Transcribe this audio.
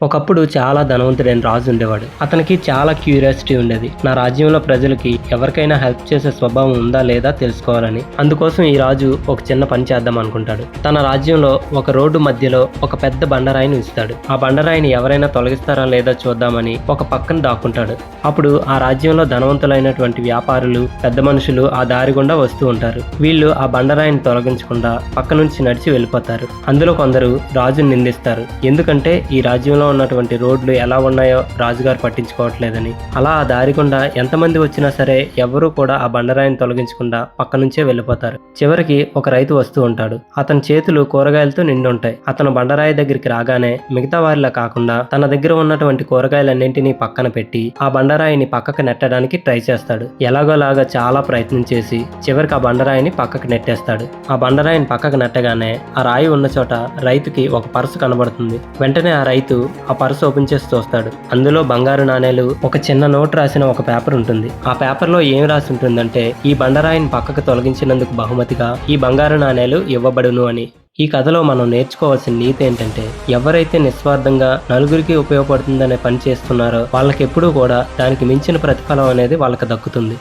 ఒకప్పుడు చాలా ధనవంతుడైన రాజు ఉండేవాడు. అతనికి చాలా క్యూరియాసిటీ ఉండేది. నా రాజ్యంలో ప్రజలకి ఎవరికైనా హెల్ప్ చేసే స్వభావం ఉందా లేదా తెలుసుకోవాలని. అందుకోసం ఈ రాజు ఒక చిన్న పని చేద్దాం అనుకుంటాడు. తన రాజ్యంలో ఒక రోడ్డు మధ్యలో ఒక పెద్ద బండరాయిని ఉంచుతాడు. ఆ బండరాయిని ఎవరైనా తొలగిస్తారా లేదా చూద్దామని ఒక పక్కన దాక్కుంటాడు. అప్పుడు ఆ రాజ్యంలో ధనవంతులైనటువంటి వ్యాపారులు, పెద్ద మనుషులు ఆ దారి గుండా వస్తూ ఉంటారు. వీళ్ళు ఆ బండరాయిని తొలగించకుండా పక్క నుంచి నడిచి వెళ్ళిపోతారు. అందులో కొందరు రాజుని నిందిస్తారు. ఎందుకంటే ఈ రాజ్యంలో ఉన్నటువంటి రోడ్లు ఎలా ఉన్నాయో రాజుగారు పట్టించుకోవట్లేదని. అలా ఆ దారి గుండా ఎంతమంది వచ్చినా సరే ఎవరూ కూడా ఆ బండరాయిని తొలగించకుండా పక్క నుంచే వెళ్ళిపోతారు. చివరికి ఒక రైతు వస్తూ ఉంటాడు. అతని చేతులు కూరగాయలతో నిండి ఉంటాయి. అతను బండరాయి దగ్గరికి రాగానే మిగతా వారిలా కాకుండా తన దగ్గర ఉన్నటువంటి కూరగాయలన్నింటినీ పక్కన పెట్టి ఆ బండరాయిని పక్కకు నెట్టడానికి ట్రై చేస్తాడు. ఎలాగోలాగా చాలా ప్రయత్నం చేసి చివరికి ఆ బండరాయిని పక్కకు నెట్టేస్తాడు. ఆ బండరాయిని పక్కకు నెట్టగానే ఆ రాయి ఉన్న చోట రైతుకి ఒక పర్సు కనబడుతుంది. వెంటనే ఆ రైతు ఆ పర్సు ఓపెన్ చేసి చూస్తాడు. అందులో బంగారు నాణేలు, ఒక చిన్న నోట్ రాసిన ఒక పేపర్ ఉంటుంది. ఆ పేపర్ లో ఏం రాసి ఉంటుందంటే ఈ బండరాయిని పక్కకు తొలగించినందుకు బహుమతిగా ఈ బంగారు నాణేలు ఇవ్వబడును అని. ఈ కథలో మనం నేర్చుకోవాల్సిన నీతి ఏంటంటే ఎవరైతే నిస్వార్థంగా నలుగురికి ఉపయోగపడుతుందనే పని చేస్తున్నారో వాళ్ళకెప్పుడూ కూడా దానికి మించిన ప్రతిఫలం అనేది వాళ్ళకి దక్కుతుంది.